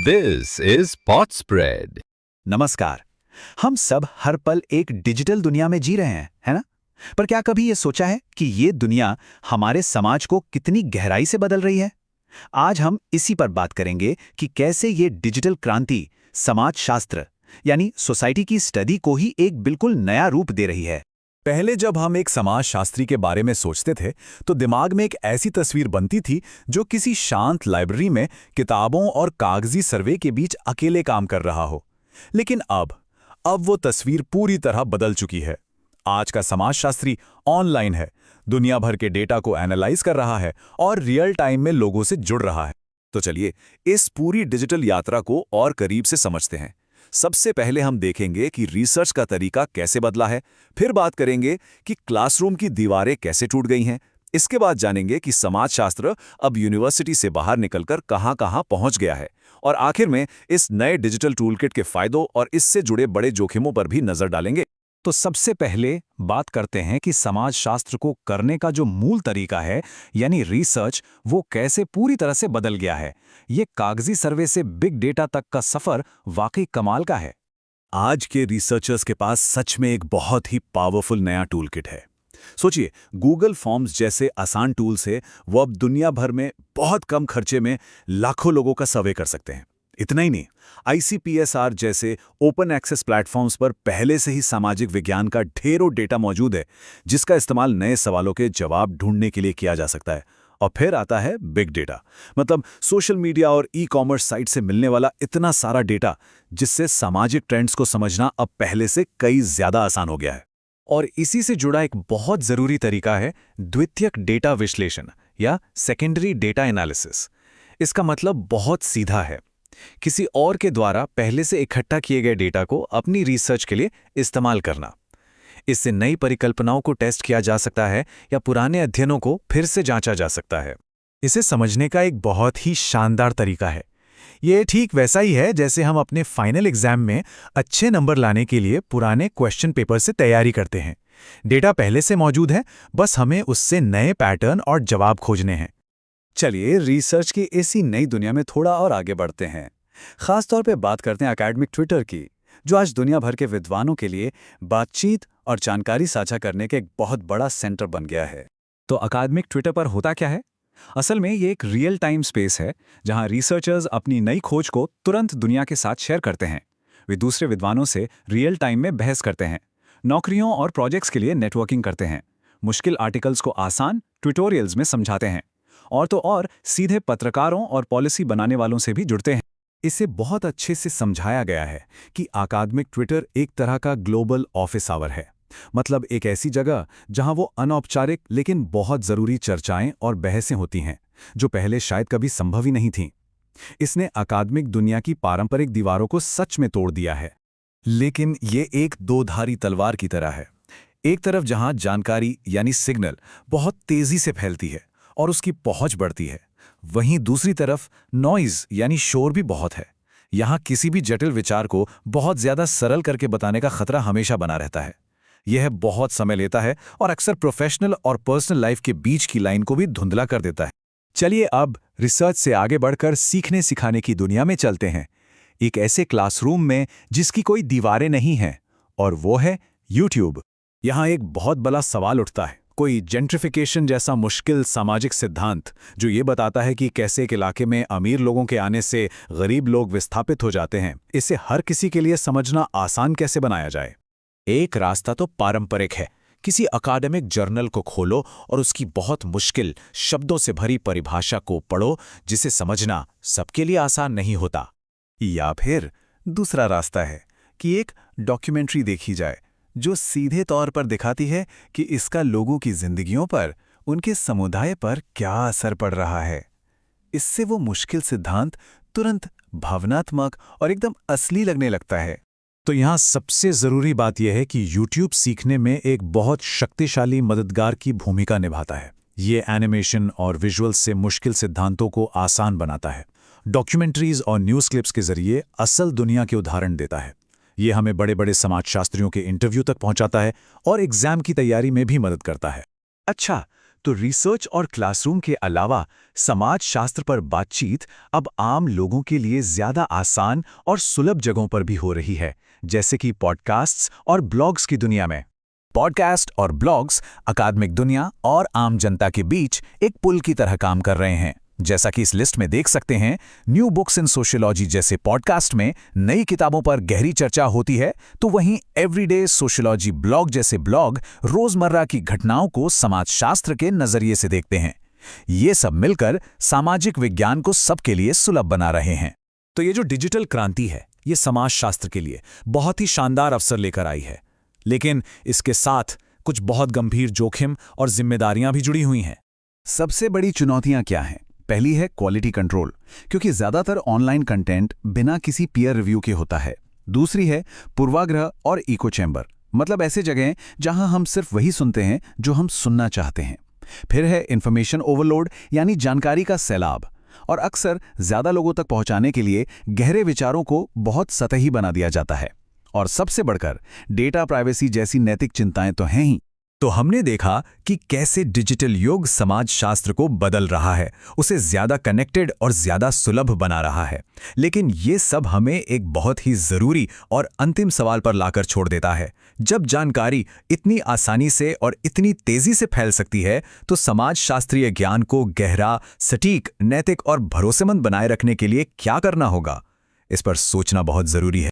This is Pot Spread. नमस्कार। हम सब हर पल एक डिजिटल दुनिया में जी रहे हैं, है ना? पर क्या कभी ये सोचा है कि ये दुनिया हमारे समाज को कितनी गहराई से बदल रही है? आज हम इसी पर बात करेंगे कि कैसे ये डिजिटल क्रांति समाजशास्त्र यानी सोसाइटी की स्टडी को ही एक बिल्कुल नया रूप दे रही है। पहले जब हम एक समाजशास्त्री के बारे में सोचते थे तो दिमाग में एक ऐसी तस्वीर बनती थी जो किसी शांत लाइब्रेरी में किताबों और कागजी सर्वे के बीच अकेले काम कर रहा हो। लेकिन अब वो तस्वीर पूरी तरह बदल चुकी है। आज का समाजशास्त्री ऑनलाइन है, दुनिया भर के डेटा को एनालाइज कर रहा है और रियल टाइम में लोगों से जुड़ रहा है। तो चलिए इस पूरी डिजिटल यात्रा को और करीब से समझते हैं। सबसे पहले हम देखेंगे कि रिसर्च का तरीका कैसे बदला है, फिर बात करेंगे कि क्लासरूम की दीवारें कैसे टूट गई हैं। इसके बाद जानेंगे कि समाजशास्त्र अब यूनिवर्सिटी से बाहर निकलकर कहां-कहां पहुंच गया है, और आखिर में इस नए डिजिटल टूलकिट के फायदों और इससे जुड़े बड़े जोखिमों पर भी नजर डालेंगे। तो सबसे पहले बात करते हैं कि समाजशास्त्र को करने का जो मूल तरीका है यानी रिसर्च, वो कैसे पूरी तरह से बदल गया है। ये कागजी सर्वे से बिग डेटा तक का सफर वाकई कमाल का है। आज के रिसर्चर्स के पास सच में एक बहुत ही पावरफुल नया टूलकिट है। सोचिए, गूगल फॉर्म्स जैसे आसान टूल से वो अब दुनिया भर में बहुत कम खर्चे में लाखों लोगों का सर्वे कर सकते हैं। इतना ही नहीं, ICPSR जैसे ओपन एक्सेस प्लेटफॉर्म्स पर पहले से ही सामाजिक विज्ञान का ढेरों डेटा मौजूद है, जिसका इस्तेमाल नए सवालों के जवाब ढूंढने के लिए किया जा सकता है। और फिर आता है बिग डेटा, मतलब सोशल मीडिया और ई-कॉमर्स साइट से मिलने वाला इतना सारा डेटा, जिससे सामाजिक ट्रेंड्स को समझना अब पहले से कई ज्यादा आसान हो गया है। और इसी से जुड़ा एक बहुत जरूरी तरीका है द्वितीयक डेटा विश्लेषण या सेकेंडरी डेटा एनालिसिस। इसका मतलब बहुत सीधा है, किसी और के द्वारा पहले से इकट्ठा किए गए डेटा को अपनी रिसर्च के लिए इस्तेमाल करना। इससे नई परिकल्पनाओं को टेस्ट किया जा सकता है या पुराने अध्ययनों को फिर से जांचा जा सकता है। इसे समझने का एक बहुत ही शानदार तरीका है। ये ठीक वैसा ही है जैसे हम अपने फाइनल एग्जाम में अच्छे नंबर लाने के लिए पुराने क्वेश्चन पेपर से तैयारी करते हैं। डेटा पहले से मौजूद है, बस हमें उससे नए पैटर्न और जवाब खोजने हैं। चलिए रिसर्च की इसी नई दुनिया में थोड़ा और आगे बढ़ते हैं। खासतौर पे बात करते हैं एकेडमिक ट्विटर की, जो आज दुनिया भर के विद्वानों के लिए बातचीत और जानकारी साझा करने के एक बहुत बड़ा सेंटर बन गया है। तो अकादमिक ट्विटर पर होता क्या है? असल में ये एक रियल टाइम स्पेस है जहां रिसर्चर्स अपनी नई खोज को तुरंत दुनिया के साथ शेयर करते हैं। वे दूसरे विद्वानों से रियल टाइम में बहस करते हैं, नौकरियों और प्रोजेक्ट्स के लिए नेटवर्किंग करते हैं, मुश्किल आर्टिकल्स को आसान ट्यूटोरियल्स में समझाते हैं, और तो और सीधे पत्रकारों और पॉलिसी बनाने वालों से भी जुड़ते हैं। इसे बहुत अच्छे से समझाया गया है कि अकादमिक ट्विटर एक तरह का ग्लोबल ऑफिस आवर है, मतलब एक ऐसी जगह जहां वो अनौपचारिक लेकिन बहुत जरूरी चर्चाएं और बहसें होती हैं, जो पहले शायद कभी संभव ही नहीं थीं। इसने अकादमिक दुनिया की पारंपरिक दीवारों को सच में तोड़ दिया है। लेकिन ये एक दो-धारी तलवार की तरह है। एक तरफ जहां जानकारी यानी सिग्नल बहुत तेजी से फैलती है और उसकी पहुंच बढ़ती है, वहीं दूसरी तरफ नॉइज यानी शोर भी बहुत है। यहां किसी भी जटिल विचार को बहुत ज्यादा सरल करके बताने का खतरा हमेशा बना रहता है। यह बहुत समय लेता है और अक्सर प्रोफेशनल और पर्सनल लाइफ के बीच की लाइन को भी धुंधला कर देता है। चलिए अब रिसर्च से आगे बढ़कर सीखने सिखाने की दुनिया में चलते हैं, एक ऐसे क्लासरूम में जिसकी कोई दीवारें नहीं हैं, और वो है यूट्यूब। यहां एक बहुत बड़ा सवाल उठता है, कोई जेंट्रिफिकेशन जैसा मुश्किल सामाजिक सिद्धांत जो ये बताता है कि कैसे एक इलाके में अमीर लोगों के आने से गरीब लोग विस्थापित हो जाते हैं, इसे हर किसी के लिए समझना आसान कैसे बनाया जाए। एक रास्ता तो पारंपरिक है, किसी अकादमिक जर्नल को खोलो और उसकी बहुत मुश्किल शब्दों से भरी परिभाषा को पढ़ो, जिसे समझना सबके लिए आसान नहीं होता। या फिर दूसरा रास्ता है कि एक डॉक्यूमेंट्री देखी जाए जो सीधे तौर पर दिखाती है कि इसका लोगों की जिंदगियों पर, उनके समुदाय पर क्या असर पड़ रहा है। इससे वो मुश्किल सिद्धांत तुरंत भावनात्मक और एकदम असली लगने लगता है। तो यहाँ सबसे जरूरी बात यह है कि YouTube सीखने में एक बहुत शक्तिशाली मददगार की भूमिका निभाता है। ये एनिमेशन और विजुअल्स से मुश्किल सिद्धांतों को आसान बनाता है। डॉक्यूमेंट्रीज और न्यूज़ क्लिप्स के जरिए असल दुनिया के उदाहरण देता है। ये हमें बड़े बड़े समाजशास्त्रियों के इंटरव्यू तक पहुंचाता है और एग्जाम की तैयारी में भी मदद करता है। अच्छा, तो रिसर्च और क्लासरूम के अलावा समाज शास्त्र पर बातचीत अब आम लोगों के लिए ज़्यादा आसान और सुलभ जगहों पर भी हो रही है, जैसे कि पॉडकास्ट्स और ब्लॉग्स की दुनिया में। पॉडकास्ट और ब्लॉग्स अकादमिक दुनिया और आम जनता के बीच एक पुल की तरह काम कर रहे हैं। जैसा कि इस लिस्ट में देख सकते हैं, न्यू बुक्स इन सोशियोलॉजी जैसे पॉडकास्ट में नई किताबों पर गहरी चर्चा होती है, तो वहीं एवरीडे सोशियोलॉजी ब्लॉग जैसे ब्लॉग रोजमर्रा की घटनाओं को समाजशास्त्र के नजरिए से देखते हैं। ये सब मिलकर सामाजिक विज्ञान को सबके लिए सुलभ बना रहे हैं। तो ये जो डिजिटल क्रांति है, ये समाजशास्त्र के लिए बहुत ही शानदार अवसर लेकर आई है, लेकिन इसके साथ कुछ बहुत गंभीर जोखिम और जिम्मेदारियां भी जुड़ी हुई हैं। सबसे बड़ी चुनौतियां क्या हैं? पहली है क्वालिटी कंट्रोल, क्योंकि ज़्यादातर ऑनलाइन कंटेंट बिना किसी पीयर रिव्यू के होता है। दूसरी है पूर्वाग्रह और इको चैम्बर, मतलब ऐसे जगहें जहां हम सिर्फ वही सुनते हैं जो हम सुनना चाहते हैं। फिर है इन्फॉर्मेशन ओवरलोड, यानी जानकारी का सैलाब, और अक्सर ज़्यादा लोगों तक पहुंचाने के लिए गहरे विचारों को बहुत सतही बना दिया जाता है। और सबसे बढ़कर डेटा प्राइवेसी जैसी नैतिक चिंताएं तो हैं ही। तो हमने देखा कि कैसे डिजिटल युग समाजशास्त्र को बदल रहा है, उसे ज्यादा कनेक्टेड और ज्यादा सुलभ बना रहा है। लेकिन ये सब हमें एक बहुत ही जरूरी और अंतिम सवाल पर लाकर छोड़ देता है। जब जानकारी इतनी आसानी से और इतनी तेजी से फैल सकती है, तो समाजशास्त्रीय ज्ञान को गहरा, सटीक, नैतिक और भरोसेमंद बनाए रखने के लिए क्या करना होगा? इस पर सोचना बहुत जरूरी है।